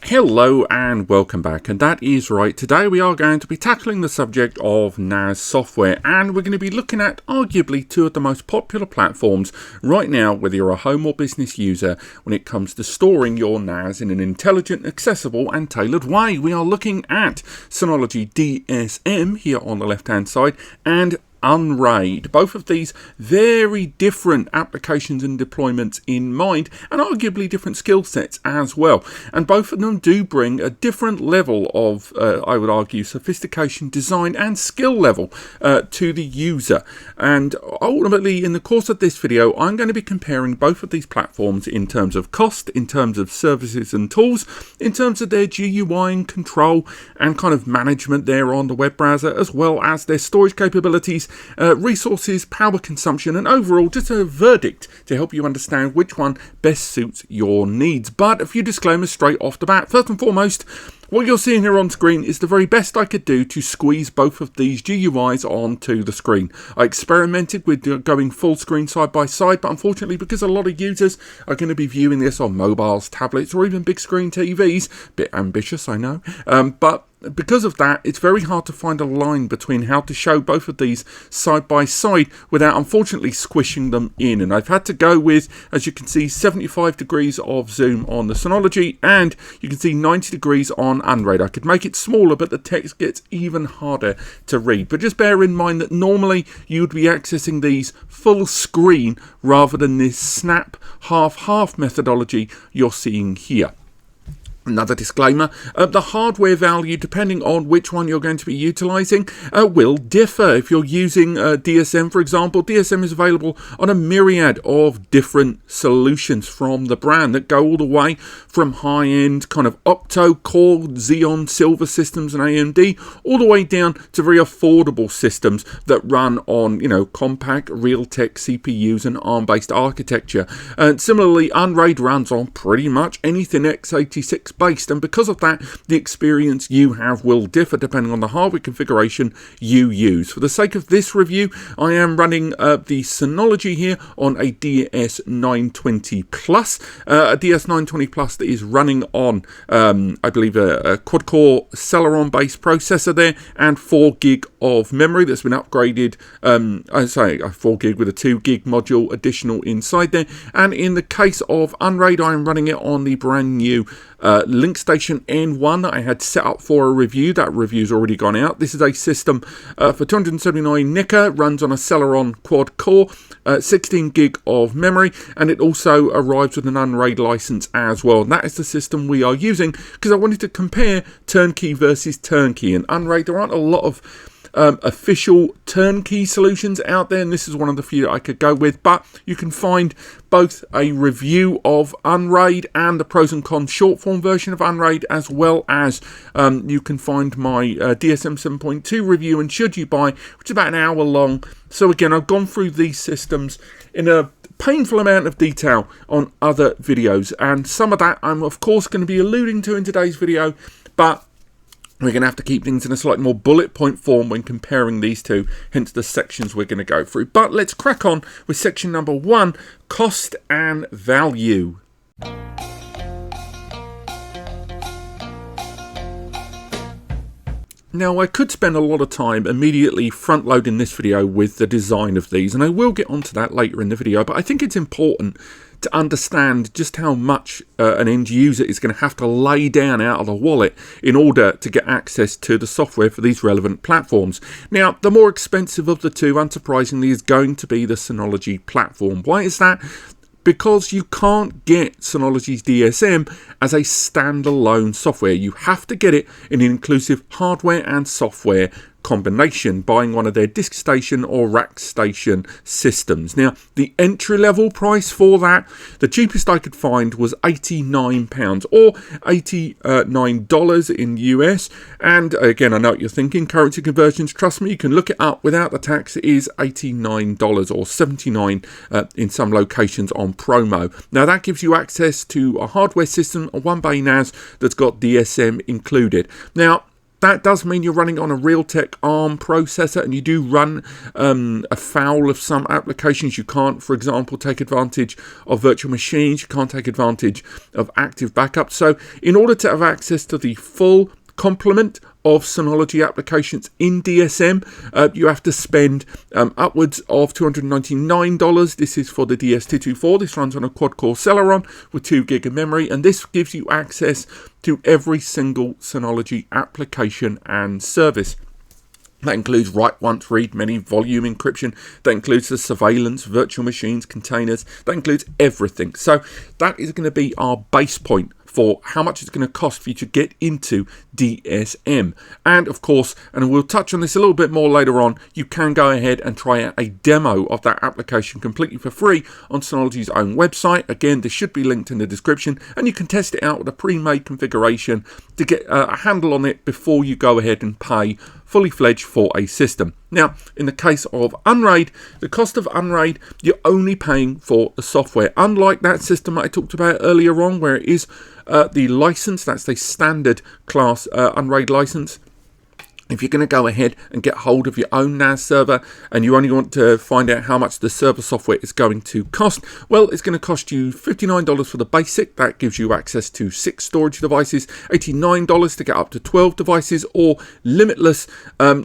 Hello and welcome back, and that is right. Today we are going to be tackling the subject of NAS software, and we're going to be looking at arguably two of the most popular platforms right now, whether you're a home or business user, when it comes to storing your NAS in an intelligent, accessible and tailored way. We are looking at Synology DSM here on the left hand side and UnRAID. Both of these very different applications and deployments in mind, and arguably different skill sets as well. And both of them do bring a different level of, I would argue, sophistication, design and skill level to the user. And ultimately, in the course of this video, I'm going to be comparing both of these platforms in terms of cost, in terms of services and tools, in terms of their GUI and control and kind of management there on the web browser, as well as their storage capabilities, resources, power consumption, and overall just a verdict to help you understand which one best suits your needs. But a few disclaimers straight off the bat. First and foremost, what you're seeing here on screen is the very best I could do to squeeze both of these GUIs onto the screen. I experimented with going full screen side by side, but unfortunately, because a lot of users are going to be viewing this on mobiles, tablets, or even big screen TVs, bit ambitious, I know, but because of that, it's very hard to find a line between how to show both of these side by side without unfortunately squishing them in. And I've had to go with, as you can see, 75 degrees of zoom on the Synology, and you can see 90 degrees on UnRAID. I could make it smaller, but the text gets even harder to read. But just bear in mind that normally you'd be accessing these full screen rather than this snap half-half methodology you're seeing here. Another disclaimer, the hardware value, depending on which one you're going to be utilizing, will differ. If you're using DSM, for example, DSM is available on a myriad of different solutions from the brand that go all the way from high-end kind of octo-core Xeon Silver systems and AMD, all the way down to very affordable systems that run on, compact Realtek CPUs and ARM-based architecture. And similarly, UnRAID runs on pretty much anything x86 based, and because of that, the experience you have will differ depending on the hardware configuration you use. For the sake of this review, I am running the Synology here on a DS920 Plus, a DS920 Plus that is running on, I believe, a quad-core Celeron based processor there, and 4 gig of memory that's been upgraded. I say 4 gig with a 2 gig module additional inside there. And in the case of UnRAID, I am running it on the brand new LinkStation N1 that I had set up for a review. That review's already gone out. This is a system for 279 NICA, runs on a Celeron quad core, 16 gig of memory, and it also arrives with an UnRAID license as well. And that is the system we are using because I wanted to compare turnkey versus turnkey. And UnRAID, there aren't a lot of official turnkey solutions out there, and this is one of the few that I could go with, but you can find both a review of UnRAID and the pros and cons short form version of UnRAID, as well as you can find my DSM 7.2 review, and should you buy, which is about an hour long. So again, I've gone through these systems in a painful amount of detail on other videos, and some of that I'm of course going to be alluding to in today's video, but we're going to have to keep things in a slightly more bullet point form when comparing these two, hence the sections we're going to go through. But let's crack on with section number 1, cost and value. Now, I could spend a lot of time immediately front-loading this video with the design of these, and I will get onto that later in the video, but I think it's important to understand just how much an end user is going to have to lay down out of the wallet in order to get access to the software for these relevant platforms. Now, the more expensive of the two, unsurprisingly, is going to be the Synology platform. Why is that? Because you can't get Synology's DSM as a standalone software. You have to get it in an inclusive hardware and software combination, buying one of their disk station or rack station systems. Now, the entry level price for that, the cheapest I could find was £89 or $89 in US. And again, I know what you're thinking, currency conversions, trust me, you can look it up without the tax. It is $89 or $79 in some locations on promo. Now, that gives you access to a hardware system, a 1-bay NAS that's got DSM included. Now, That does mean you're running on a Realtek ARM processor, and you do run afoul of some applications. You can't, for example, take advantage of virtual machines. You can't take advantage of active backup. So in order to have access to the full complement of Synology applications in DSM, you have to spend upwards of $299. This is for the DS224. This runs on a quad-core Celeron with 2 gig of memory, and this gives you access to every single Synology application and service. That includes write once, read many, volume encryption. That includes the surveillance, virtual machines, containers. That includes everything. So that is going to be our base point for how much it's going to cost for you to get into DSM. And of course, and we'll touch on this a little bit more later on, you can go ahead and try out a demo of that application completely for free on Synology's own website. Again, this should be linked in the description, and you can test it out with a pre-made configuration to get a handle on it before you go ahead and pay fully fledged for a system. Now, in the case of UnRAID, the cost of UnRAID, you're only paying for the software. Unlike that system I talked about earlier on, where it is the license, that's the standard class UnRAID license. If you're going to go ahead and get hold of your own NAS server, and you only want to find out how much the server software is going to cost, well, it's going to cost you $59 for the basic. That gives you access to 6 storage devices, $89 to get up to 12 devices, or limitless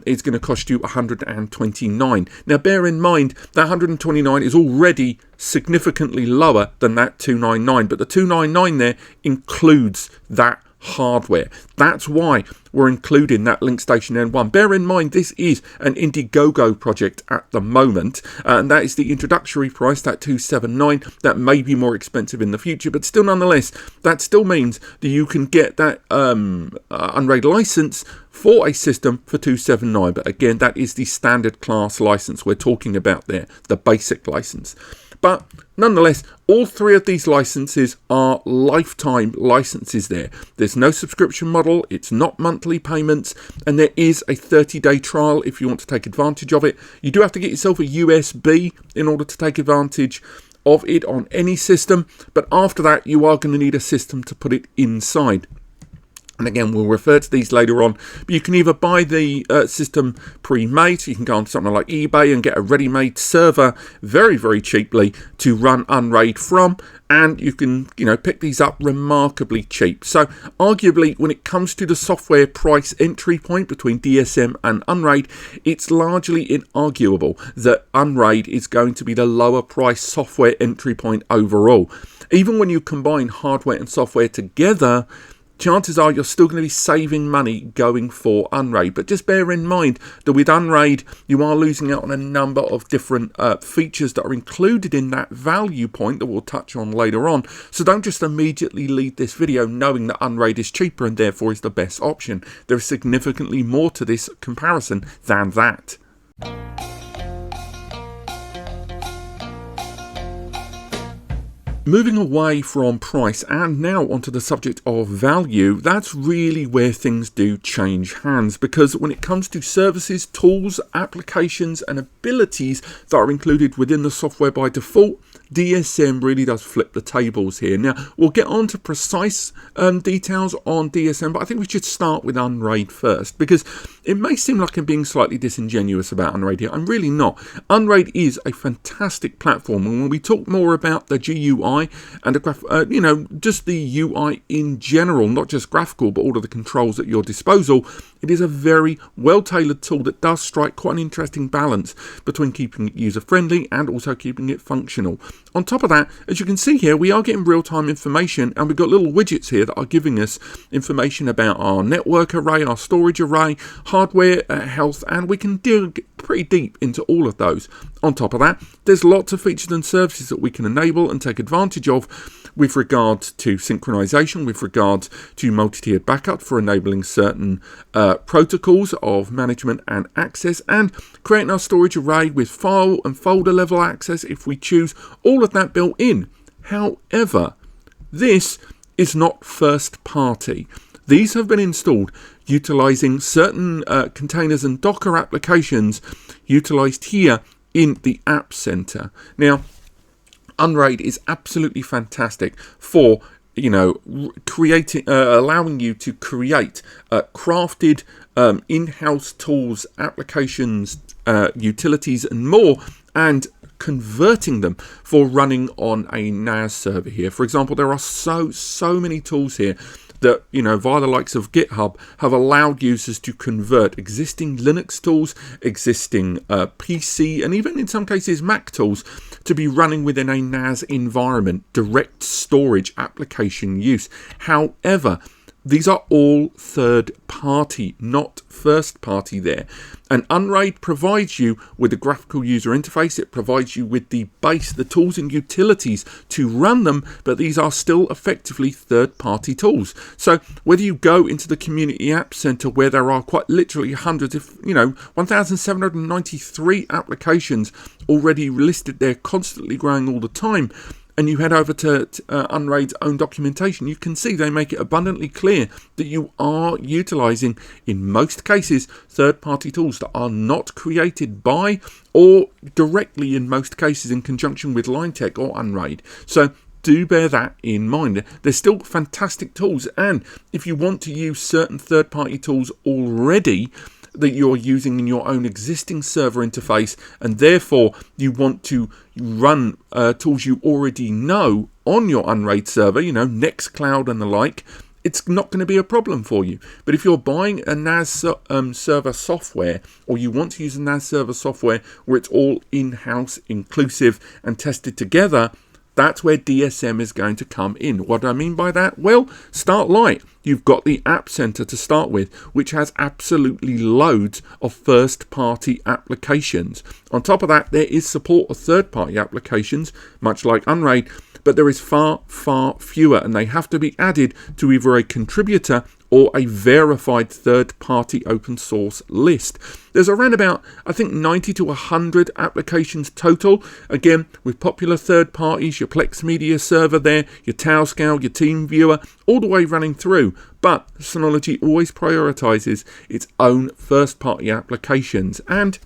is going to cost you $129. Now, bear in mind that $129 is already significantly lower than that $299, but the $299 there includes that hardware. That's why we're including that LinkStation N1. Bear in mind, this is an Indiegogo project at the moment, and that is the introductory price, that $279. That may be more expensive in the future, but still, nonetheless, that still means that you can get that UnRAID license for a system for $279. But again, that is the standard class license we're talking about there, the basic license. But nonetheless, all 3 of these licenses are lifetime licenses there. There's no subscription model, it's not monthly payments, and there is a 30-day trial if you want to take advantage of it. You do have to get yourself a USB in order to take advantage of it on any system, but after that, you are going to need a system to put it inside. And again, we'll refer to these later on, but you can either buy the system pre-made, so you can go on to something like eBay and get a ready-made server very, very cheaply to run UnRAID from, and you can, pick these up remarkably cheap. So arguably, when it comes to the software price entry point between DSM and UnRAID, it's largely inarguable that UnRAID is going to be the lower price software entry point overall. Even when you combine hardware and software together, chances are you're still going to be saving money going for UnRAID. But just bear in mind that with UnRAID, you are losing out on a number of different features that are included in that value point that we'll touch on later on. So don't just immediately leave this video knowing that UnRAID is cheaper and therefore is the best option. There is significantly more to this comparison than that. Moving away from price and now onto the subject of value, that's really where things do change hands, because when it comes to services, tools, applications and abilities that are included within the software by default, DSM really does flip the tables here. Now, we'll get on to precise details on DSM, but I think we should start with UnRAID first, because it may seem like I'm being slightly disingenuous about UnRAID here. I'm really not. UnRAID is a fantastic platform, and when we talk more about the GUI and the just the UI in general, not just graphical, but all of the controls at your disposal, it is a very well-tailored tool that does strike quite an interesting balance between keeping it user-friendly and also keeping it functional. On top of that, as you can see here, we are getting real-time information, and we've got little widgets here that are giving us information about our network array, our storage array, hardware, health, and we can dig pretty deep into all of those. On top of that, there's lots of features and services that we can enable and take advantage of with regards to synchronization, with regards to multi-tiered backup for enabling certain protocols of management and access, and creating our storage array with file and folder level access if we choose, all of that built in. However, this is not first party. These have been installed utilizing certain containers and Docker applications utilized here in the App Center. Now, UnRAID is absolutely fantastic for allowing you to create crafted in-house tools, applications, utilities, and more, and converting them for running on a NAS server here. For example, there are so many tools here that, via the likes of GitHub, have allowed users to convert existing Linux tools, existing PC, and even in some cases Mac tools to be running within a NAS environment, direct storage application use. However, these are all third party, not first party there. And UnRAID provides you with a graphical user interface. It provides you with the base, the tools and utilities to run them, but these are still effectively third party tools. So whether you go into the Community App Center, where there are quite literally hundreds of, 1,793 applications already listed there, constantly growing all the time, and you head over to UnRAID's own documentation, you can see they make it abundantly clear that you are utilizing, in most cases, third-party tools that are not created by, or directly in most cases in conjunction with Linetech or UnRAID. So do bear that in mind. They're still fantastic tools, and if you want to use certain third-party tools already that you're using in your own existing server interface, and therefore you want to run tools you already know on your UnRAID server, Nextcloud and the like, it's not going to be a problem for you. But if you're buying a NAS server software, or you want to use a NAS server software where it's all in-house, inclusive, and tested together, that's where DSM is going to come in. What do I mean by that? Well, start light. You've got the App Center to start with, which has absolutely loads of first-party applications. On top of that, there is support of third-party applications, much like UnRAID, but there is far fewer, and they have to be added to either a contributor or a verified third-party open source list. There's around about, I think, 90 to 100 applications total. Again, with popular third parties, your Plex Media server there, your Tailscale, your TeamViewer, all the way running through. But Synology always prioritizes its own first-party applications, and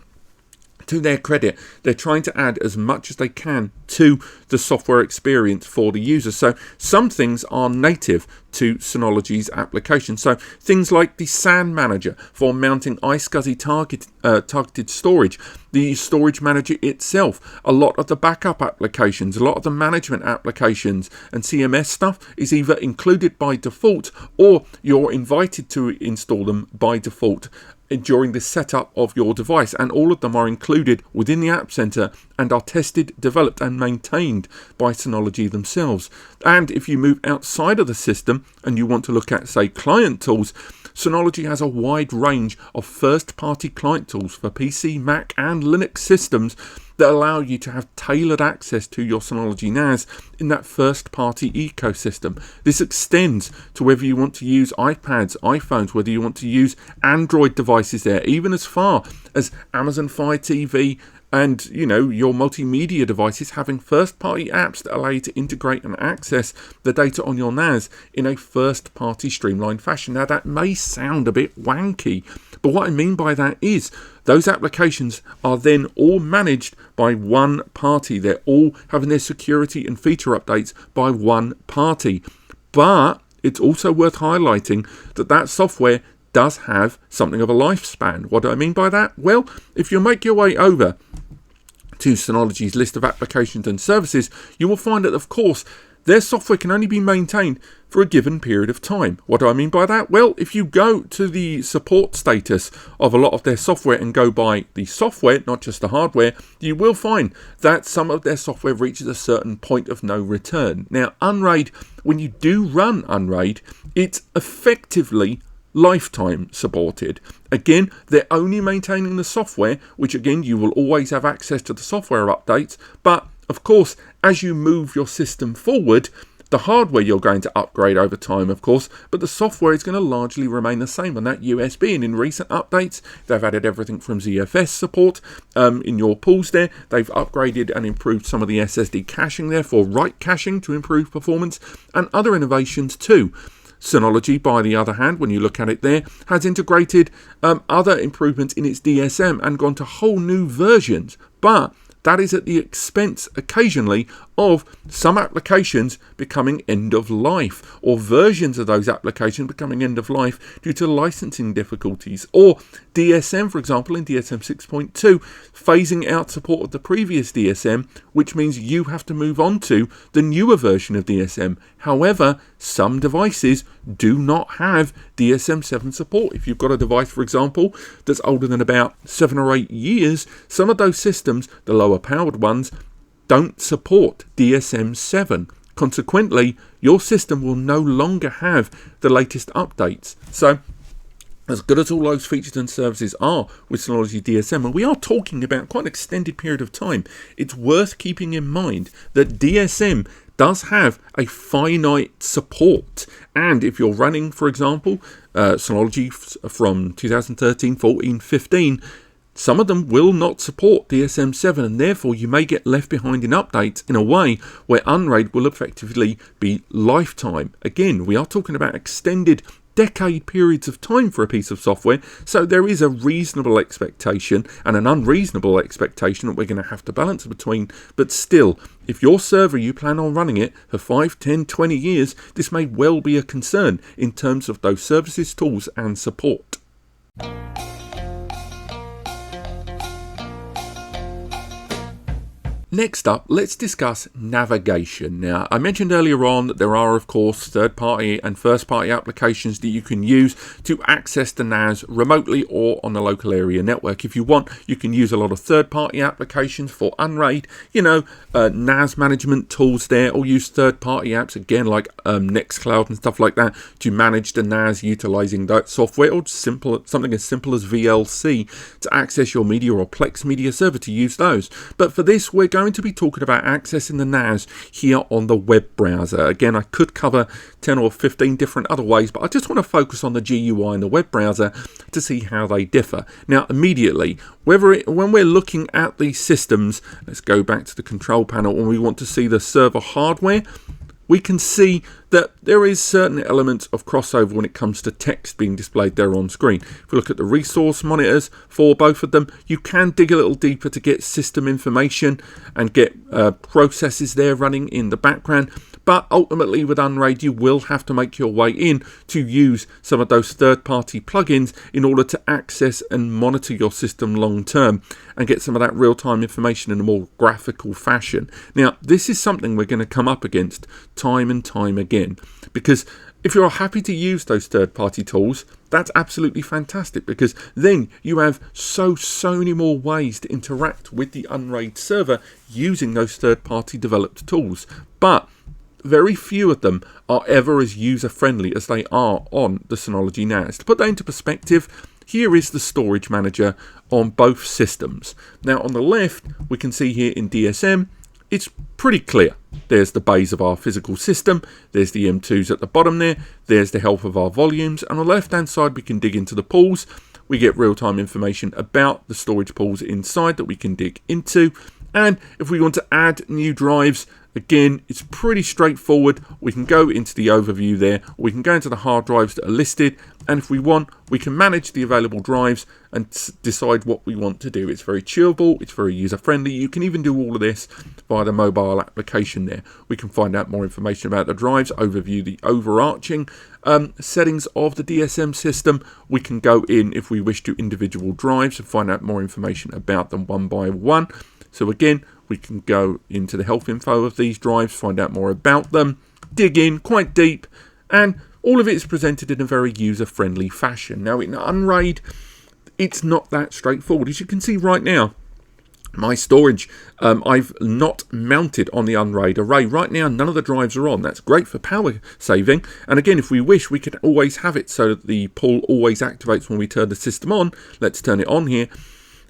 to their credit, they're trying to add as much as they can to the software experience for the user. So some things are native to Synology's application. So things like the SAN manager for mounting iSCSI targeted storage, the storage manager itself, a lot of the backup applications, a lot of the management applications and CMS stuff is either included by default, or you're invited to install them by default during the setup of your device, and all of them are included within the App Center and are tested, developed and maintained by Synology themselves. And if you move outside of the system and you want to look at, say, client tools, Synology has a wide range of first-party client tools for PC, Mac and Linux systems that allow you to have tailored access to your Synology NAS in that first-party ecosystem. This extends to whether you want to use iPads, iPhones, whether you want to use Android devices there, even as far as Amazon Fire TV and, your multimedia devices having first-party apps that allow you to integrate and access the data on your NAS in a first-party streamlined fashion. Now, that may sound a bit wanky, but what I mean by that is those applications are then all managed by one party. They're all having their security and feature updates by one party. But it's also worth highlighting that that software does have something of a lifespan. What do I mean by that? Well, if you make your way over to Synology's list of applications and services, you will find that, of course, their software can only be maintained for a given period of time. What do I mean by that? Well, if you go to the support status of a lot of their software and go by the software, not just the hardware, you will find that some of their software reaches a certain point of no return. Now, UnRAID, when you do run UnRAID, it's effectively lifetime supported. Again, they're only maintaining the software, which again, you will always have access to the software updates, but of course, as you move your system forward, the hardware you're going to upgrade over time, of course, but the software is going to largely remain the same on that USB. And in recent updates, they've added everything from ZFS support in your pools there. They've upgraded and improved some of the SSD caching there for write caching to improve performance, and other innovations too. Synology, by the other hand, when you look at it there, has integrated other improvements in its DSM and gone to whole new versions. But that is at the expense occasionally of some applications becoming end of life, or versions of those applications becoming end of life due to licensing difficulties, or DSM, for example, in DSM 6.2, phasing out support of the previous DSM, which means you have to move on to the newer version of DSM. However, some devices do not have DSM 7 support. If you've got a device, for example, that's older than about 7 or 8 years, some of those systems, the lower powered ones, don't support DSM 7. Consequently, your system will no longer have the latest updates. So, as good as all those features and services are with Synology DSM, and we are talking about quite an extended period of time, it's worth keeping in mind that DSM does have a finite support. And if you're running, for example, Synology from 2013, 14, 15, some of them will not support DSM 7, and therefore you may get left behind in updates in a way where UnRAID will effectively be lifetime. Again, we are talking about extended decade periods of time for a piece of software, so there is a reasonable expectation and an unreasonable expectation that we're going to have to balance between. But still, if your server, you plan on running it for 5, 10, 20 years, this may well be a concern in terms of those services, tools and support. Next up, let's discuss navigation. Now, I mentioned earlier on that there are, of course, third-party and first-party applications that you can use to access the NAS remotely or on a local area network. If you want, you can use a lot of third-party applications for UnRAID, NAS management tools there, or use third-party apps, again, like Nextcloud and stuff like that, to manage the NAS utilizing that software, or something as simple as VLC to access your media, or Plex media server to use those. But for this, we're going to be talking about accessing the NAS here on the web browser. Again, I could cover 10 or 15 different other ways, but I just want to focus on the GUI in the web browser to see how they differ. Now, immediately, when we're looking at these systems, let's go back to the control panel when we want to see the server hardware. We can see that there is certain elements of crossover when it comes to text being displayed there on screen. If we look at the resource monitors for both of them, you can dig a little deeper to get system information and get processes there running in the background. But ultimately with UnRAID, you will have to make your way in to use some of those third-party plugins in order to access and monitor your system long-term and get some of that real-time information in a more graphical fashion. Now, this is something we're going to come up against time and time again, because if you're happy to use those third-party tools, that's absolutely fantastic, because then you have so many more ways to interact with the UnRAID server using those third-party developed tools. But very few of them are ever as user-friendly as they are on the Synology NAS. To put that into perspective, here is the storage manager on both systems. Now on the left, we can see here in DSM, it's pretty clear. There's the bays of our physical system, there's the M2s at the bottom there, there's the health of our volumes, and on the left hand side we can dig into the pools. We get real-time information about the storage pools inside that we can dig into. And if we want to add new drives, again, it's pretty straightforward. We can go into the overview there, we can go into the hard drives that are listed, and if we want, we can manage the available drives and decide what we want to do. It's very chewable, it's very user-friendly. You can even do all of this via the mobile application there. We can find out more information about the drives, overview the overarching settings of the DSM system. We can go in, if we wish, to individual drives and find out more information about them one by one. So again, we can go into the health info of these drives, find out more about them, dig in quite deep, and all of it is presented in a very user-friendly fashion. Now in UnRAID, it's not that straightforward. As you can see right now, my storage, I've not mounted on the UnRAID array. Right now, none of the drives are on. That's great for power saving. And again, if we wish, we can always have it so that the pull always activates when we turn the system on. Let's turn it on here.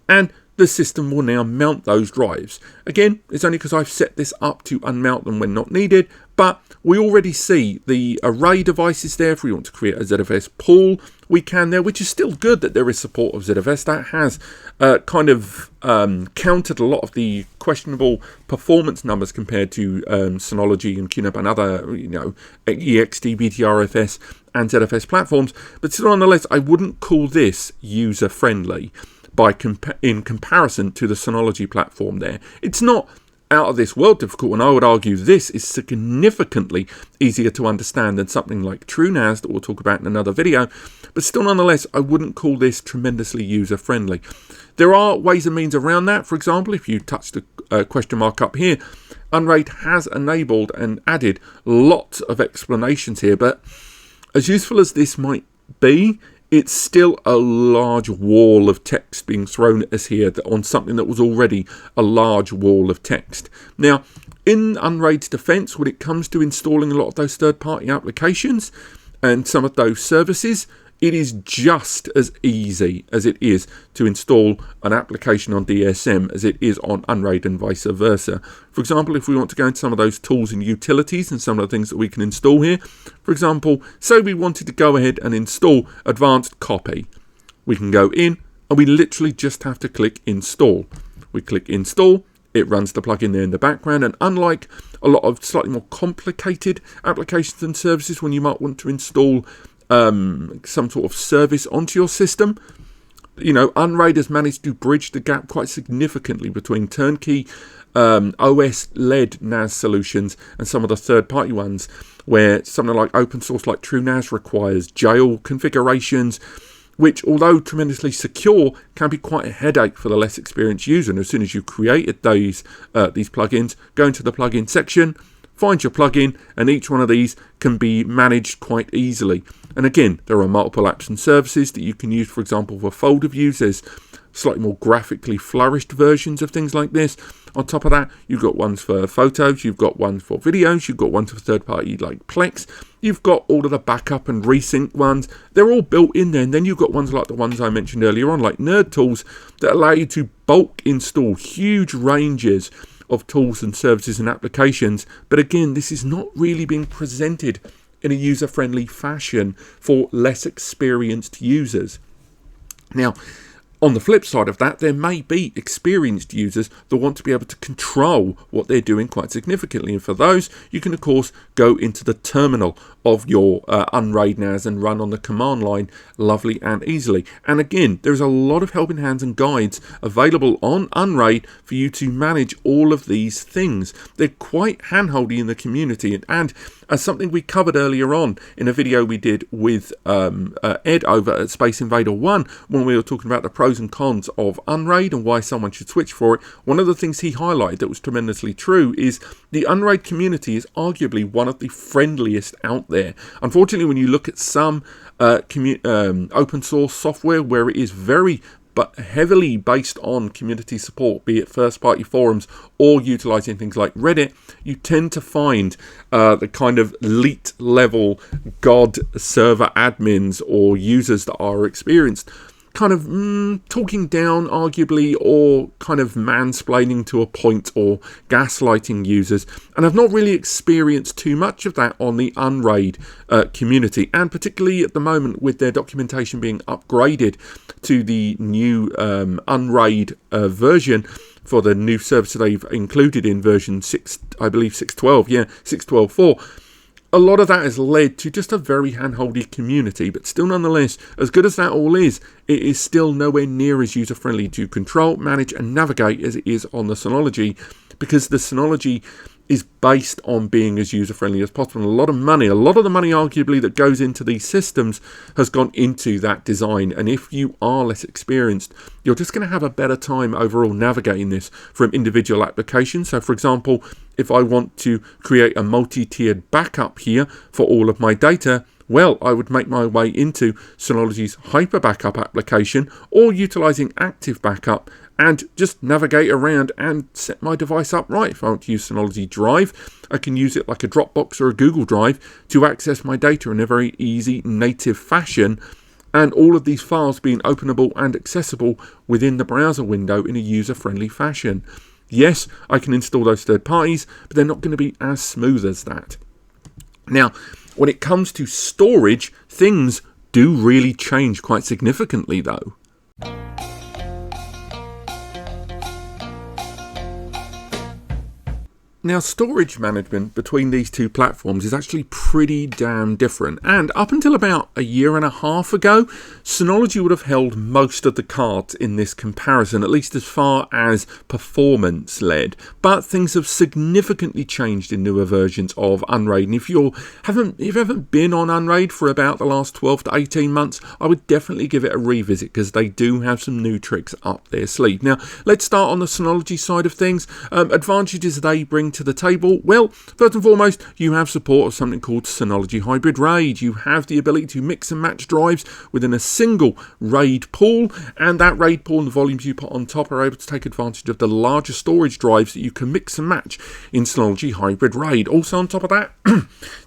And the system will now mount those drives. Again, it's only because I've set this up to unmount them when not needed, but we already see the array devices there. If we want to create a ZFS pool, we can there, which is still good that there is support of ZFS. That has countered a lot of the questionable performance numbers compared to Synology and QNAP and other, EXT, BTRFS and ZFS platforms. But still, nonetheless, I wouldn't call this user-friendly. in comparison to the Synology platform there. It's not out of this world difficult, and I would argue this is significantly easier to understand than something like TrueNAS that we'll talk about in another video, but still nonetheless I wouldn't call this tremendously user friendly. There are ways and means around that. For example, if you touch the question mark up here, UnRAID has enabled and added lots of explanations here, but as useful as this might be, it's still a large wall of text being thrown at us here on something that was already a large wall of text. Now, in UnRAID's defense, when it comes to installing a lot of those third-party applications and some of those services, it is just as easy as it is to install an application on DSM as it is on UnRAID and vice versa. For example, if we want to go into some of those tools and utilities and some of the things that we can install here, for example, say we wanted to go ahead and install Advanced Copy. We can go in and we literally just have to click Install. We click Install, it runs the plugin there in the background, and unlike a lot of slightly more complicated applications and services when you might want to install some sort of service onto your system, you know, UnRAID has managed to bridge the gap quite significantly between turnkey OS-led NAS solutions and some of the third-party ones, where something like open source like TrueNAS requires jail configurations, which, although tremendously secure, can be quite a headache for the less experienced user. And as soon as you created these plugins, go into the plugin section, find your plugin, and each one of these can be managed quite easily. And again, there are multiple apps and services that you can use, for example, for folder views. There's slightly more graphically flourished versions of things like this. On top of that, you've got ones for photos, you've got ones for videos, you've got ones for third-party like Plex, you've got all of the backup and resync ones. They're all built in there. And then you've got ones like the ones I mentioned earlier on, like Nerd Tools, that allow you to bulk install huge ranges of tools and services and applications. But again, this is not really being presented in a user-friendly fashion for less experienced users. Now, on the flip side of that, there may be experienced users that want to be able to control what they're doing quite significantly. And for those, you can, of course, go into the terminal of your UnRAID NAS and run on the command line lovely and easily. And again, there's a lot of helping hands and guides available on UnRAID for you to manage all of these things. They're quite handholdy in the community. And as something we covered earlier on in a video we did with Ed over at Space Invader 1, when we were talking about the pros and cons of UnRAID and why someone should switch for it, one of the things he highlighted that was tremendously true is the UnRAID community is arguably one of the friendliest out there. Unfortunately, when you look at some open source software where it is very but heavily based on community support, be it first-party forums or utilizing things like Reddit, you tend to find the kind of elite level god server admins or users that are experienced kind of talking down, arguably, or kind of mansplaining to a point, or gaslighting users. And I've not really experienced too much of that on the UnRAID community, and particularly at the moment with their documentation being upgraded to the new UnRAID version for the new service that they've included in version 6, I believe 6.12, yeah, 6.12.4. A lot of that has led to just a very handholdy community, but still nonetheless, as good as that all is, it is still nowhere near as user-friendly to control, manage and navigate as it is on the Synology, because the Synology is based on being as user-friendly as possible. And a lot of the money arguably that goes into these systems has gone into that design. And if you are less experienced, you're just going to have a better time overall navigating this from individual applications. So for example, if I want to create a multi-tiered backup here for all of my data, well, I would make my way into Synology's Hyper Backup application or utilizing Active Backup and just navigate around and set my device up right. If I want to use Synology Drive, I can use it like a Dropbox or a Google Drive to access my data in a very easy native fashion, and all of these files being openable and accessible within the browser window in a user-friendly fashion. Yes, I can install those third parties, but they're not going to be as smooth as that. Now, when it comes to storage, things do really change quite significantly though. Now, storage management between these two platforms is actually pretty damn different, and up until about a year and a half ago, Synology would have held most of the cards in this comparison, at least as far as performance led. But things have significantly changed in newer versions of UnRAID, and if you haven't been on UnRAID for about the last 12 to 18 months, I would definitely give it a revisit because they do have some new tricks up their sleeve. Now, let's start on the Synology side of things. Advantages they bring to the table. Well, first and foremost, you have support of something called Synology Hybrid RAID. You have the ability to mix and match drives within a single RAID pool, and that RAID pool and the volumes you put on top are able to take advantage of the larger storage drives that you can mix and match in Synology Hybrid RAID. Also on top of that,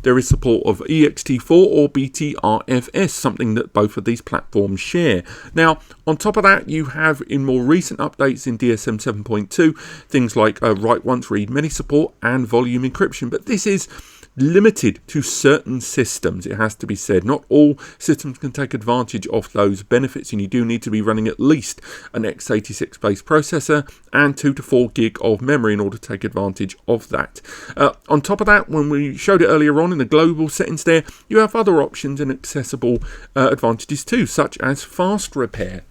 there is support of ext4 or BTRFS, something that both of these platforms share. Now, on top of that, you have in more recent updates in DSM 7.2 things like write once, read many support and volume encryption, but this is limited to certain systems, it has to be said. Not all systems can take advantage of those benefits, and you do need to be running at least an x86 based processor and 2 to 4 gig of memory in order to take advantage of that. On top of that, when we showed it earlier on in the global settings there, you have other options and accessible advantages too, such as fast repair.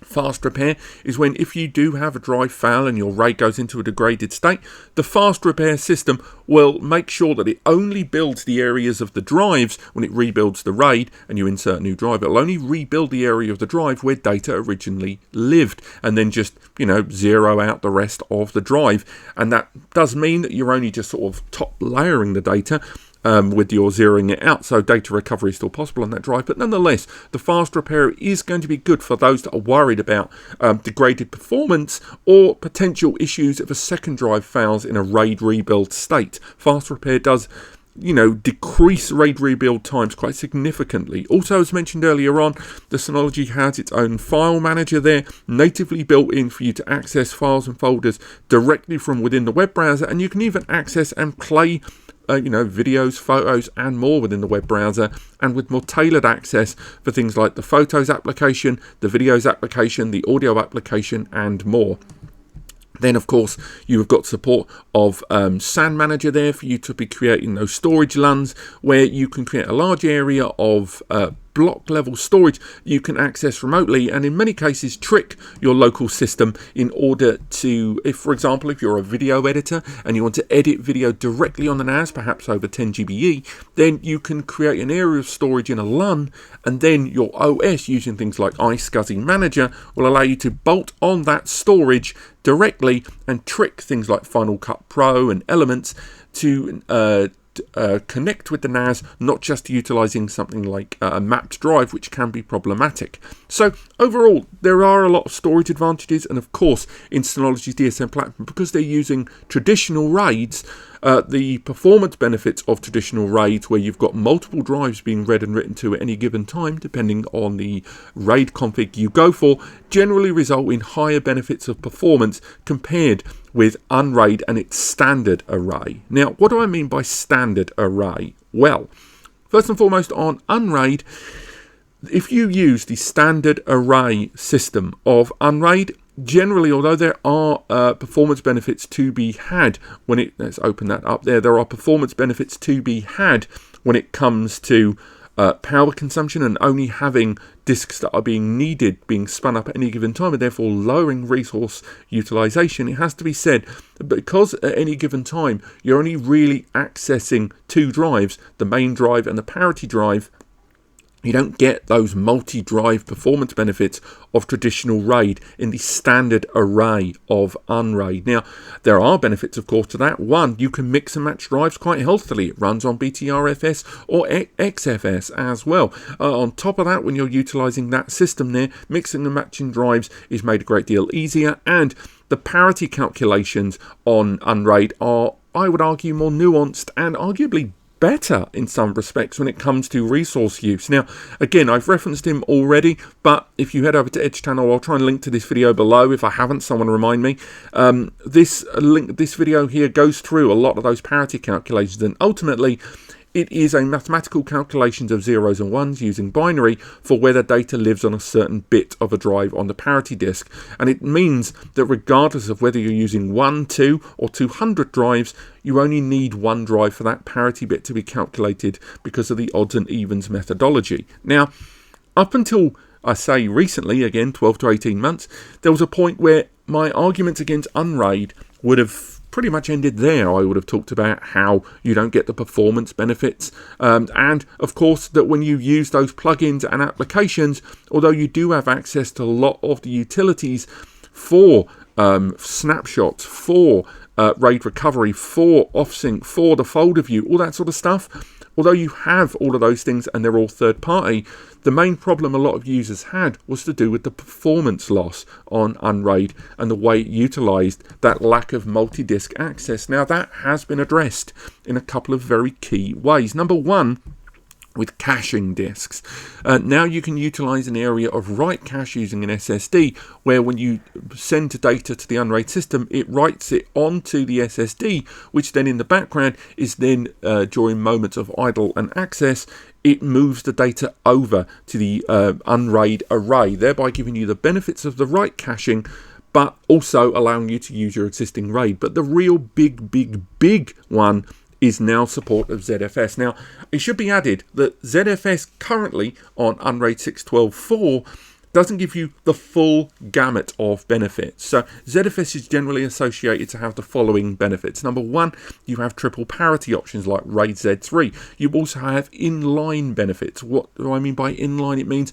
Fast repair is when, if you do have a drive fail and your RAID goes into a degraded state, the fast repair system will make sure that it only builds the areas of the drives when it rebuilds the RAID and you insert a new drive. It'll only rebuild the area of the drive where data originally lived, and then just, zero out the rest of the drive. And that does mean that you're only just sort of top layering the data with your zeroing it out, so data recovery is still possible on that drive. But nonetheless, the fast repair is going to be good for those that are worried about degraded performance or potential issues if a second drive fails in a RAID rebuild state. Fast repair does decrease RAID rebuild times quite significantly. Also, as mentioned earlier on, the Synology has its own file manager there, natively built in for you to access files and folders directly from within the web browser, and you can even access and play videos, photos and more within the web browser, and with more tailored access for things like the photos application, the videos application, the audio application and more. Then, of course, you've got support of SAN Manager there for you to be creating those storage LUNs, where you can create a large area of block level storage you can access remotely, and in many cases trick your local system in order to, for example, if you're a video editor and you want to edit video directly on the NAS, perhaps over 10 GBE, then you can create an area of storage in a LUN, and then your OS, using things like iSCSI Manager, will allow you to bolt on that storage directly and trick things like Final Cut Pro and Elements to connect with the NAS, not just utilizing something like a mapped drive, which can be problematic. So overall, there are a lot of storage advantages, and of course in Synology's DSM platform, because they're using traditional RAIDs, the performance benefits of traditional RAIDs, where you've got multiple drives being read and written to at any given time, depending on the RAID config you go for, generally result in higher benefits of performance compared with UnRAID and its standard array. Now, what do I mean by standard array? Well, first and foremost, on UnRAID, if you use the standard array system of UnRAID, generally, although there are performance benefits to be had when it, let's open that up there are performance benefits to be had when it comes to power consumption and only having disks that are being spun up at any given time, and therefore lowering resource utilization. It has to be said, because at any given time you're only really accessing two drives, the main drive and the parity drive, you don't get those multi-drive performance benefits of traditional RAID in the standard array of UnRAID. Now, there are benefits, of course, to that. One, you can mix and match drives quite healthily. It runs on BTRFS or XFS as well. On top of that, when you're utilizing that system there, mixing and matching drives is made a great deal easier, and the parity calculations on UnRAID are, I would argue, more nuanced and arguably better in some respects when it comes to resource use. Now, again, I've referenced him already, but if you head over to Edge Channel, I'll try and link to this video below. If I haven't, someone remind me. This video here goes through a lot of those parity calculations, and ultimately It is a mathematical calculation of zeros and ones using binary for whether data lives on a certain bit of a drive on the parity disk. And it means that regardless of whether you're using 1, 2 or 200 drives, you only need one drive for that parity bit to be calculated because of the odds and evens methodology. Now, up until I say recently, again 12 to 18 months, there was a point where my arguments against UnRAID would have pretty much ended there. I would have talked about how you don't get the performance benefits, and of course that when you use those plugins and applications, although you do have access to a lot of the utilities for snapshots, for RAID recovery, for offsync, for the folder view, all that sort of stuff, although you have all of those things and they're all third party, the main problem a lot of users had was to do with the performance loss on UnRAID and the way it utilized that lack of multi-disk access. Now that has been addressed in a couple of very key ways. Number one, with caching disks. Now you can utilize an area of write cache using an SSD, where when you send data to the UnRAID system, it writes it onto the SSD, which then in the background is then, during moments of idle and access, it moves the data over to the UnRAID array, thereby giving you the benefits of the write caching, but also allowing you to use your existing RAID. But the real big one is now support of ZFS. Now, it should be added that ZFS currently on UnRAID 6.12.4 doesn't give you the full gamut of benefits. So ZFS is generally associated to have the following benefits. Number one, you have triple parity options like RAID Z3. You also have inline benefits. What do I mean by inline? It means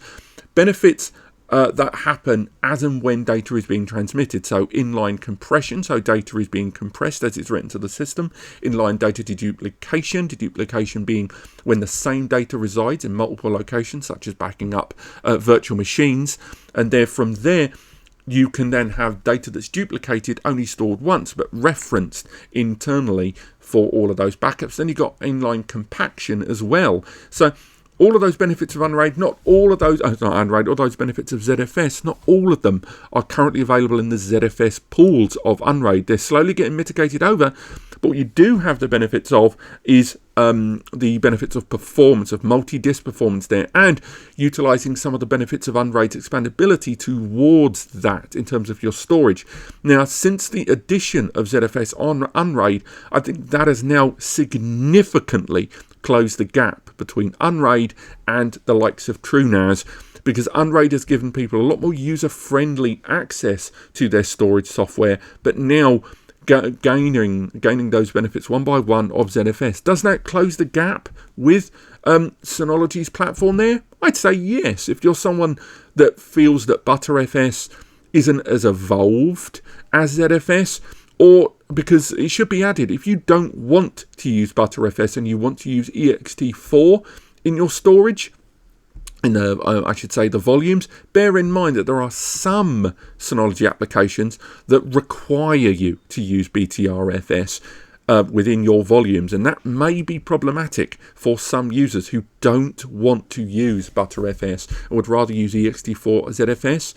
benefits that happen as and when data is being transmitted. So inline compression, so data is being compressed as it's written to the system. Inline data deduplication being when the same data resides in multiple locations, such as backing up virtual machines. And there from there, you can then have data that's duplicated, only stored once, but referenced internally for all of those backups. Then you've got inline compaction as well. So all of those benefits of UnRAID, not all of those, not UnRAID, all those benefits of ZFS, not all of them are currently available in the ZFS pools of UnRAID. They're slowly getting mitigated over, but what you do have the benefits of is the benefits of performance, of multi-disk performance there, and utilizing some of the benefits of UnRAID's expandability towards that in terms of your storage. Now, since the addition of ZFS on UnRAID, I think that has now significantly closed the gap between UnRAID and the likes of TrueNAS, because UnRAID has given people a lot more user-friendly access to their storage software, but now gaining those benefits one by one of ZFS. Does that close the gap with Synology's platform there? I'd say yes. If you're someone that feels that ButterFS isn't as evolved as ZFS, or because it should be added, if you don't want to use ButterFS and you want to use ext4 in your storage, in the, I should say the volumes, bear in mind that there are some Synology applications that require you to use BTRFS within your volumes, and that may be problematic for some users who don't want to use ButterFS and would rather use ext4 ZFS.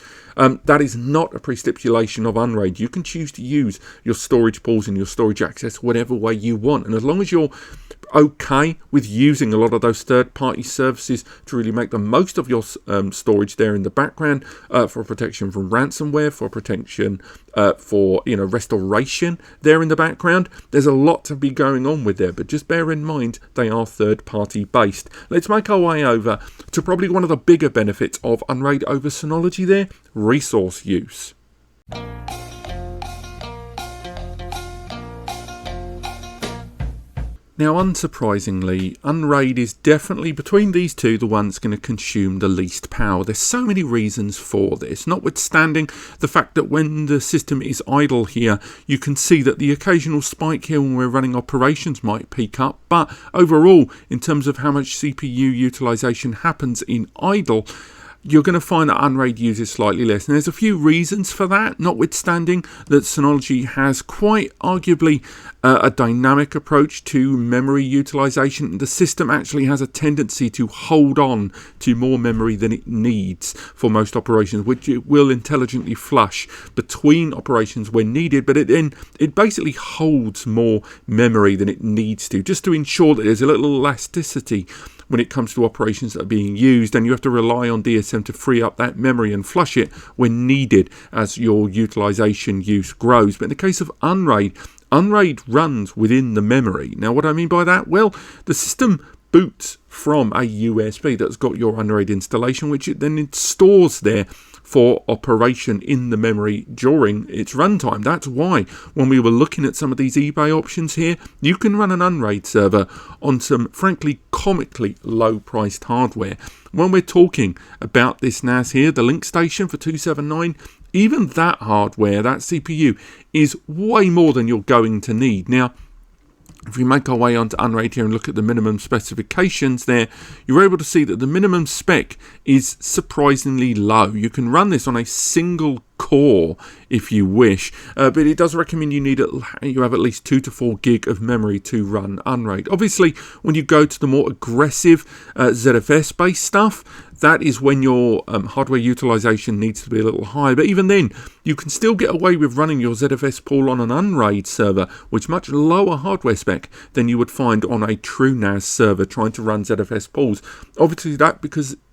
That is not a pre-stipulation of UnRAID. You can choose to use your storage pools and your storage access whatever way you want, and as long as you're okay with using a lot of those third-party services to really make the most of your storage there in the background, for protection from ransomware, for protection for restoration there in the background, there's a lot to be going on with there, but just bear in mind they are third-party based. Let's make our way over to probably one of the bigger benefits of UnRAID over Synology there, resource use. Now, unsurprisingly, UnRAID is definitely, between these two, the one that's going to consume the least power. There's so many reasons for this, notwithstanding the fact that when the system is idle here, you can see that the occasional spike here when we're running operations might peak up, but overall, in terms of how much CPU utilization happens in idle, you're going to find that UnRAID uses slightly less. And there's a few reasons for that, notwithstanding that Synology has quite arguably a dynamic approach to memory utilization. The system actually has a tendency to hold on to more memory than it needs for most operations, which it will intelligently flush between operations when needed, but it basically holds more memory than it needs to, just to ensure that there's a little elasticity when it comes to operations that are being used, and you have to rely on DSM to free up that memory and flush it when needed as your utilization use grows. But in the case of UnRAID runs within the memory. Now, what I mean by that? Well, the system boots from a USB that's got your UnRAID installation, which it then stores there for operation in the memory during its runtime. That's why when we were looking at some of these eBay options here, you can run an UnRAID server on some frankly comically low priced hardware. When we're talking about this NAS here, the Link Station for $279, even that hardware, that CPU, is way more than you're going to need. Now, if we make our way onto UnRAID here and look at the minimum specifications there, you're able to see that the minimum spec is surprisingly low. You can run this on a single core if you wish, but it does recommend you have at least 2 to 4 gig of memory to run UnRAID. Obviously, when you go to the more aggressive ZFS based stuff, that is when your hardware utilization needs to be a little higher. But even then, you can still get away with running your ZFS pool on an UnRAID server, which much lower hardware spec than you would find on a true NAS server trying to run ZFS pools. Obviously, that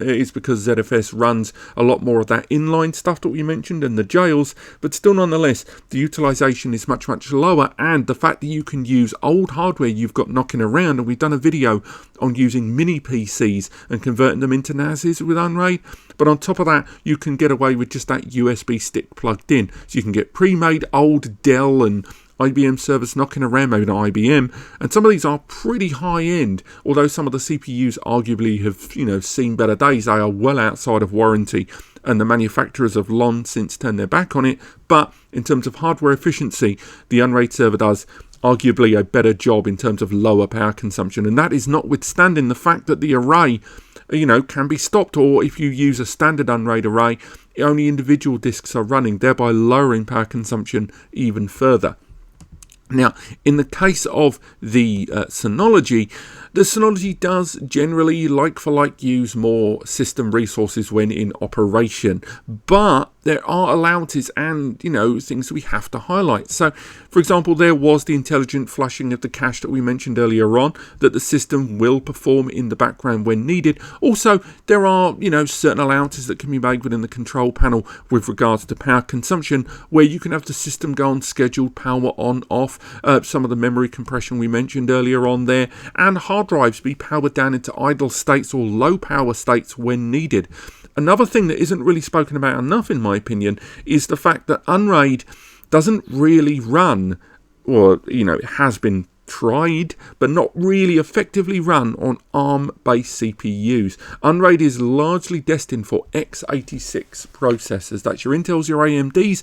is because ZFS runs a lot more of that inline stuff that we mentioned and the jails, but still nonetheless, the utilization is much, much lower, and the fact that you can use old hardware you've got knocking around, and we've done a video on using mini PCs and converting them into NASes with UnRAID, but on top of that, you can get away with just that USB stick plugged in, so you can get pre-made old Dell and IBM servers knocking around, maybe not IBM, and some of these are pretty high end, although some of the CPUs arguably have seen better days. They are well outside of warranty, and the manufacturers have long since turned their back on it. But in terms of hardware efficiency, the UnRAID server does arguably a better job in terms of lower power consumption, and that is notwithstanding the fact that the array can be stopped, or if you use a standard UnRAID array, only individual disks are running, thereby lowering power consumption even further. Now, in the case of the Synology does generally, like for like, use more system resources when in operation, but there are allowances and, things we have to highlight. So, for example, there was the intelligent flushing of the cache that we mentioned earlier on, that the system will perform in the background when needed. Also, there are, certain allowances that can be made within the control panel with regards to power consumption, where you can have the system go on scheduled power on, off, some of the memory compression we mentioned earlier on there, and hard drives be powered down into idle states or low power states when needed. Another thing that isn't really spoken about enough, in my opinion, is the fact that UnRAID doesn't really run, or, it has been tried, but not really effectively run on ARM-based CPUs. UnRAID is largely destined for x86 processors. That's your Intels, your AMDs,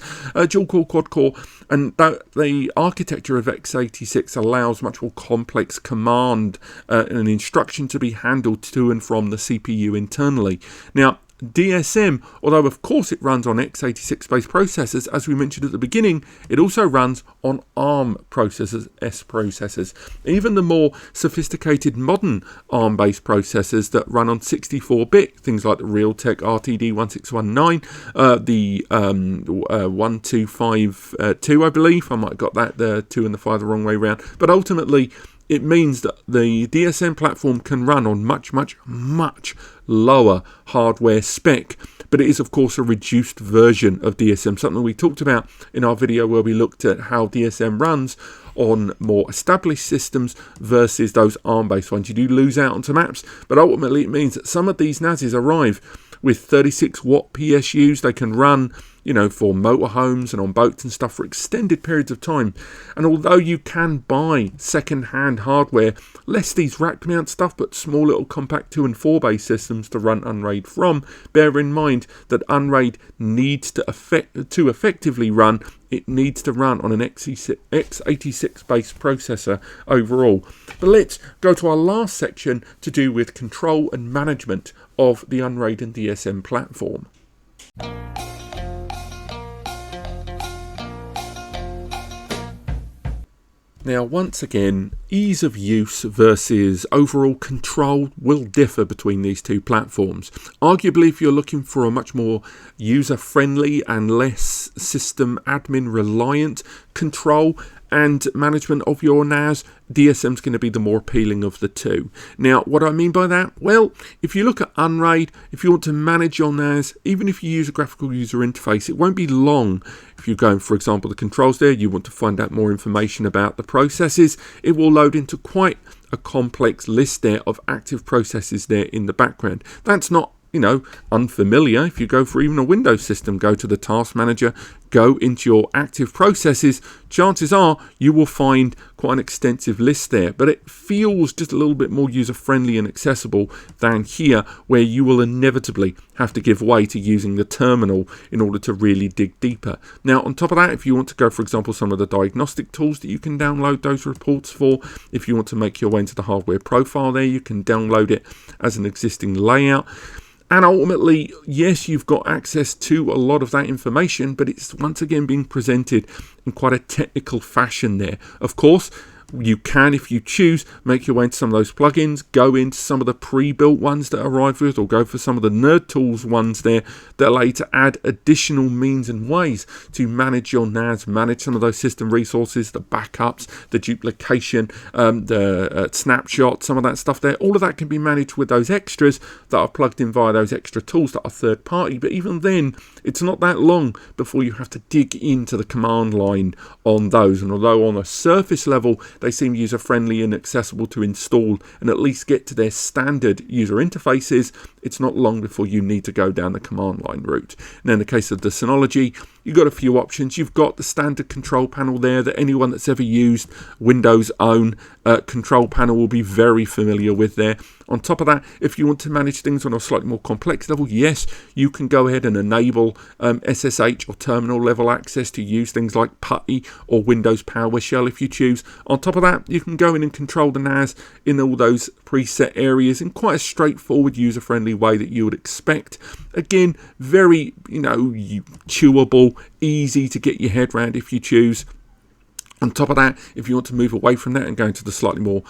dual-core, quad-core, and the architecture of x86 allows much more complex command and instruction to be handled to and from the CPU internally. Now, DSM, although of course it runs on x86 based processors, as we mentioned at the beginning, it also runs on ARM processors, S processors. Even the more sophisticated modern ARM based processors that run on 64-bit, things like the Realtek RTD1619, the 1252, I believe, I might have got that, the 2 and the 5 the wrong way around, but ultimately it means that the DSM platform can run on much, much, much lower hardware spec, but it is of course a reduced version of DSM, something we talked about in our video where we looked at how DSM runs on more established systems versus those ARM-based ones. You do lose out on some apps, but ultimately it means that some of these NASes arrive with 36 watt PSUs. They can run for motorhomes and on boats and stuff for extended periods of time. And although you can buy second-hand hardware, less these rack mount stuff, but small little compact 2 and 4 bay systems to run UnRAID from, bear in mind that UnRAID needs to effectively run, it needs to run on an x86 based processor overall. But let's go to our last section to do with control and management of the UnRAID and DSM platform. Now, once again, ease of use versus overall control will differ between these two platforms. Arguably, if you're looking for a much more user-friendly and less system admin reliant control and management of your NAS, DSM is going to be the more appealing of the two. Now, what do I mean by that? Well, if you look at UnRAID, if you want to manage your NAS, even if you use a graphical user interface, it won't be long. If you're going, for example, the controls there, you want to find out more information about the processes, it will load into quite a complex list there of active processes there in the background. That's not unfamiliar. If you go for even a Windows system, go to the task manager, go into your active processes, chances are you will find quite an extensive list there, but it feels just a little bit more user-friendly and accessible than here, where you will inevitably have to give way to using the terminal in order to really dig deeper. Now, on top of that, if you want to go, for example, some of the diagnostic tools that you can download those reports for, if you want to make your way into the hardware profile there, you can download it as an existing layout. And ultimately, yes, you've got access to a lot of that information, but it's once again being presented in quite a technical fashion there. Of course, you can, if you choose, make your way into some of those plugins, go into some of the pre-built ones that arrive with, or go for some of the Nerd Tools ones there that allow you to add additional means and ways to manage your NAS, manage some of those system resources, the backups, the duplication, the snapshots, some of that stuff there. All of that can be managed with those extras that are plugged in via those extra tools that are third party. But even then, it's not that long before you have to dig into the command line on those. And although on a surface level, they seem user-friendly and accessible to install and at least get to their standard user interfaces, it's not long before you need to go down the command line route. And in the case of the Synology, you've got a few options. You've got the standard control panel there that anyone that's ever used Windows' own control panel will be very familiar with there. On top of that, if you want to manage things on a slightly more complex level, yes, you can go ahead and enable SSH or terminal level access to use things like PuTTY or Windows PowerShell if you choose. On top of that, you can go in and control the NAS in all those preset areas in quite a straightforward, user-friendly way that you would expect. Again, very, chewable, easy to get your head around if you choose. On top of that, if you want to move away from that and go into the slightly more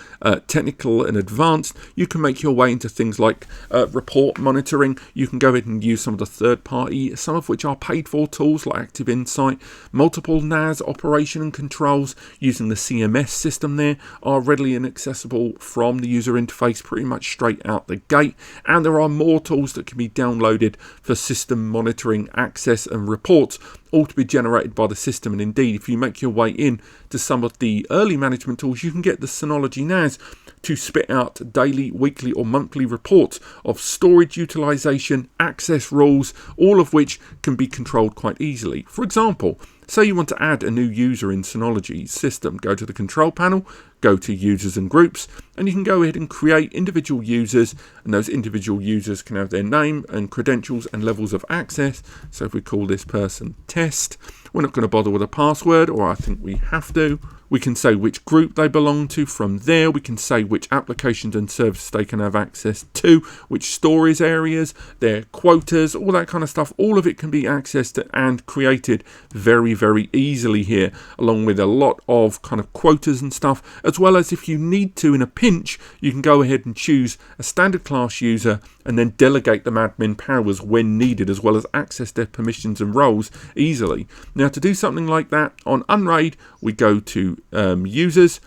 technical and advanced, you can make your way into things like report monitoring. You can go ahead and use some of the third-party, some of which are paid-for tools like Active Insight. Multiple NAS operation and controls using the CMS system there are readily and accessible from the user interface pretty much straight out the gate. And there are more tools that can be downloaded for system monitoring, access and reports, all to be generated by the system. And indeed, if you make your way in to some of the early management tools, you can get the Synology NAS to spit out daily, weekly or monthly reports of storage utilization, access rules, all of which can be controlled quite easily. For example, say you want to add a new user in Synology's system, go to the control panel, go to users and groups, and you can go ahead and create individual users, and those individual users can have their name and credentials and levels of access. So if we call this person test, we're not going to bother with a password, or I think we have to. We can say which group they belong to. From there, we can say which applications and services they can have access to, which storage areas, their quotas, all that kind of stuff. All of it can be accessed and created very, very easily here, along with a lot of kind of quotas and stuff, as well as if you need to in a pinch, you can go ahead and choose a standard class user and then delegate them admin powers when needed, as well as access their permissions and roles easily. Now, to do something like that on UnRAID, we go to users.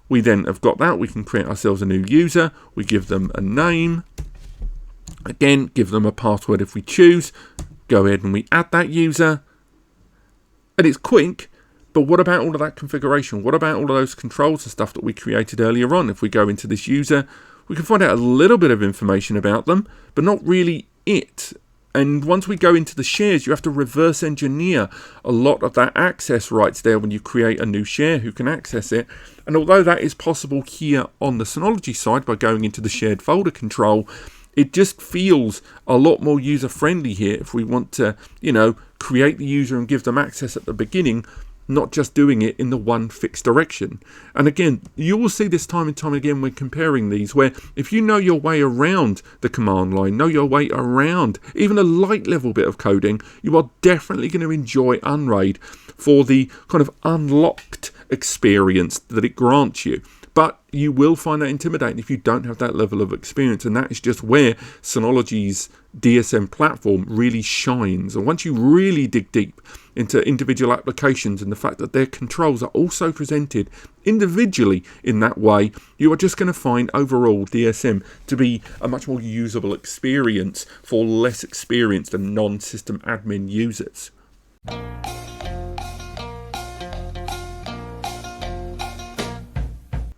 We then have got that. We can create ourselves a new user. We give them a name. Again, give them a password if we choose. Go ahead and we add that user. And it's quick. But what about all of that configuration? What about all of those controls and stuff that we created earlier on? If we go into this user, we can find out a little bit of information about them, but not really it. And once we go into the shares, you have to reverse engineer a lot of that access rights there when you create a new share who can access it. And although that is possible here on the Synology side by going into the shared folder control, it just feels a lot more user-friendly here if we want to, create the user and give them access at the beginning, not just doing it in the one fixed direction. And again, you will see this time and time again when comparing these, where if you know your way around the command line, know your way around even a light level bit of coding, you are definitely going to enjoy UnRAID for the kind of unlocked experience that it grants you. But you will find that intimidating if you don't have that level of experience, and that is just where Synology's DSM platform really shines. And once you really dig deep into individual applications and the fact that their controls are also presented individually in that way, you are just going to find overall DSM to be a much more usable experience for less experienced and non-system admin users.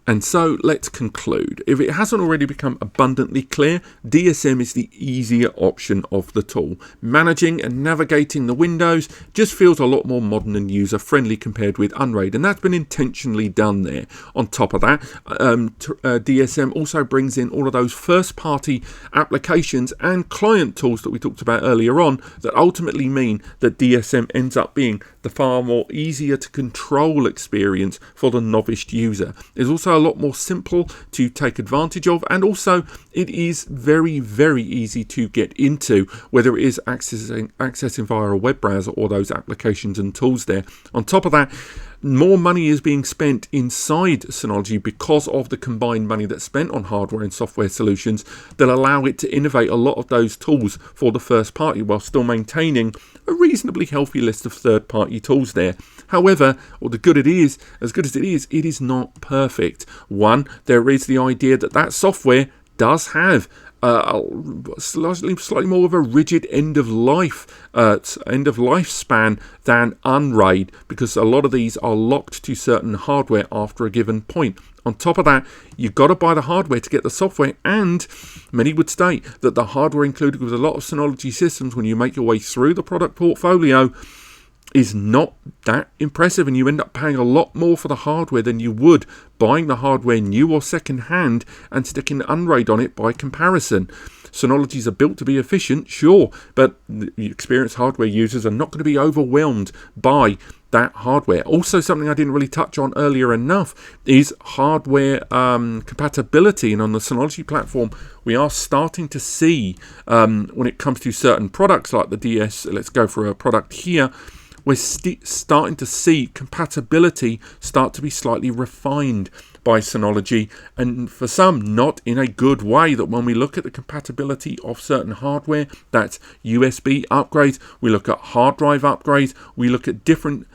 And so let's conclude. If it hasn't already become abundantly clear, DSM is the easier option of the tool. Managing and navigating the windows just feels a lot more modern and user-friendly compared with UnRAID, and that's been intentionally done there. On top of that, DSM also brings in all of those first-party applications and client tools that we talked about earlier on that ultimately mean that DSM ends up being the far more easier to control experience for the novice user. It's also a lot more simple to take advantage of, and also it is very, very easy to get into, whether it is accessing via a web browser or those applications and tools there. On top of that, more money is being spent inside Synology because of the combined money that's spent on hardware and software solutions that allow it to innovate a lot of those tools for the first party while still maintaining a reasonably healthy list of third-party tools there. However, as good as it is not perfect. One, there is the idea that software does have slightly more of a rigid end of lifespan than UnRAID, because a lot of these are locked to certain hardware after a given point. On top of that, you've got to buy the hardware to get the software, and many would state that the hardware included with a lot of Synology systems when you make your way through the product portfolio is not that impressive, and you end up paying a lot more for the hardware than you would buying the hardware new or second hand and sticking UnRAID on it by comparison. Synologies are built to be efficient, sure, but the experienced hardware users are not going to be overwhelmed by that hardware. Also, something I didn't really touch on earlier enough is hardware compatibility, and on the Synology platform we are starting to see when it comes to certain products like the DS, let's go for a product here, we're starting to see compatibility start to be slightly refined by Synology, and for some not in a good way. That when we look at the compatibility of certain hardware, that's USB upgrades, we look at hard drive upgrades, we look at different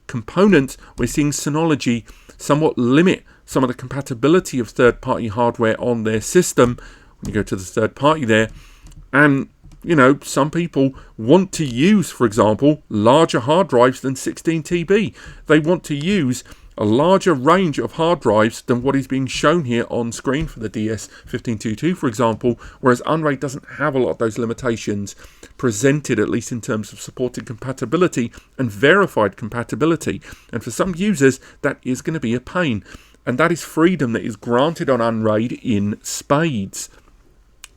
components, we're seeing Synology somewhat limit some of the compatibility of third-party hardware on their system when you go to the third party there. And some people want to use, for example, larger hard drives than 16 TB. They want to use a larger range of hard drives than what is being shown here on screen for the DS1522, for example, whereas UnRAID doesn't have a lot of those limitations presented, at least in terms of supported compatibility and verified compatibility. And for some users, that is going to be a pain. And that is freedom that is granted on UnRAID in spades.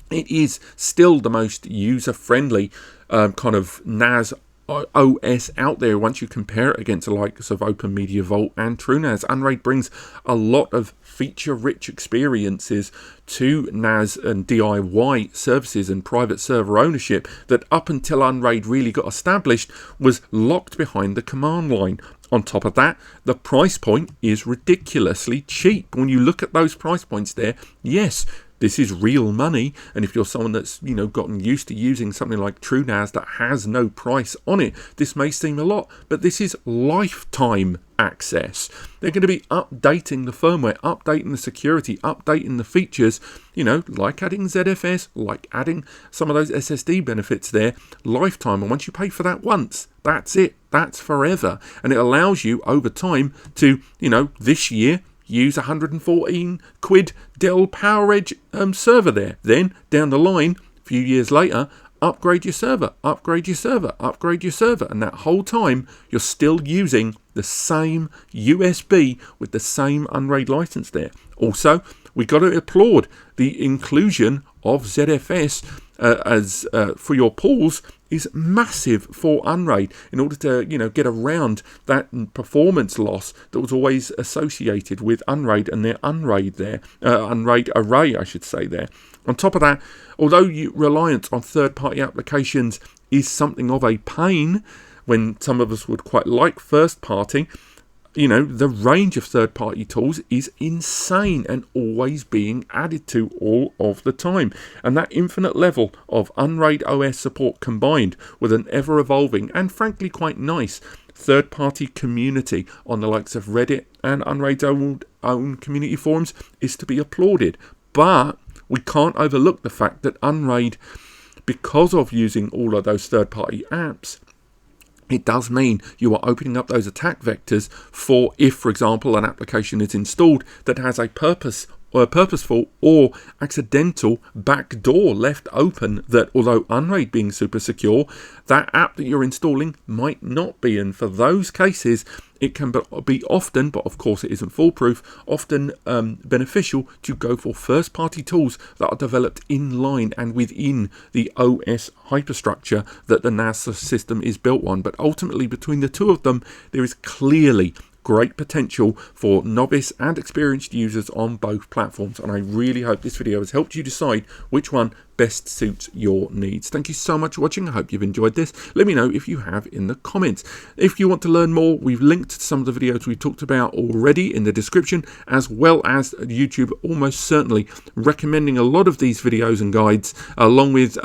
It is still the most user-friendly kind of NAS OS out there once you compare it against the likes of Open Media Vault and TrueNAS. UnRAID brings a lot of feature-rich experiences to NAS and DIY services and private server ownership that up until UnRAID really got established was locked behind the command line. On top of that, the price point is ridiculously cheap. When you look at those price points there, yes, this is real money, and if you're someone that's gotten used to using something like TrueNAS that has no price on it, this may seem a lot, but this is lifetime access. They're going to be updating the firmware, updating the security, updating the features, like adding ZFS, like adding some of those SSD benefits there, lifetime. And once you pay for that once, that's it, that's forever. And it allows you over time to, this year, use 114 quid Dell PowerEdge server there. Then down the line, a few years later, upgrade your server, upgrade your server, upgrade your server. And that whole time, you're still using the same USB with the same UnRAID license there. Also, we got to applaud the inclusion of ZFS as for your pools is massive for UnRAID in order to get around that performance loss that was always associated with UnRAID and their UnRAID array, I should say there. On top of that, although reliance on third-party applications is something of a pain when some of us would quite like first-party, the range of third-party tools is insane and always being added to all of the time. And that infinite level of UnRAID OS support combined with an ever-evolving and frankly quite nice third-party community on the likes of Reddit and UnRAID's own community forums is to be applauded. But we can't overlook the fact that UnRAID, because of using all of those third-party apps, it does mean you are opening up those attack vectors for if, for example, an application is installed that has a purposeful or accidental backdoor left open that, although UnRAID being super secure, that app that you're installing might not be. And for those cases, it can be often, but of course it isn't foolproof, often beneficial to go for first-party tools that are developed in line and within the OS hyperstructure that the NAS system is built on. But ultimately, between the two of them, there is clearly great potential for novice and experienced users on both platforms, and I really hope this video has helped you decide which one best suits your needs. Thank you so much for watching. I hope you've enjoyed this. Let me know if you have in the comments. If you want to learn more, we've linked to some of the videos we've talked about already in the description, as well as YouTube almost certainly recommending a lot of these videos and guides, along with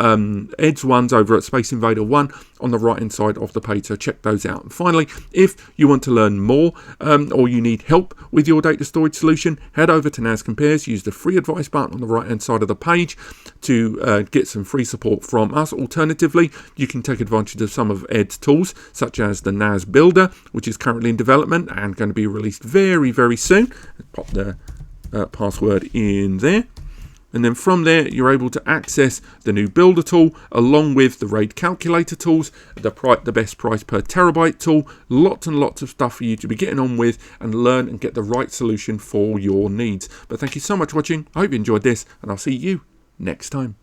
Ed's ones over at Space Invader 1 on the right hand side of the page, so check those out. And finally, if you want to learn more or you need help with your data storage solution, head over to NAScompares. Use the free advice button on the right hand side of the page to get some free support from us. Alternatively, you can take advantage of some of Ed's tools, such as the NAS Builder, which is currently in development and going to be released very, very soon. Pop the password in there. And then from there, you're able to access the new Builder tool, along with the RAID calculator tools, the best price per terabyte tool, lots and lots of stuff for you to be getting on with and learn and get the right solution for your needs. But thank you so much for watching. I hope you enjoyed this, and I'll see you next time.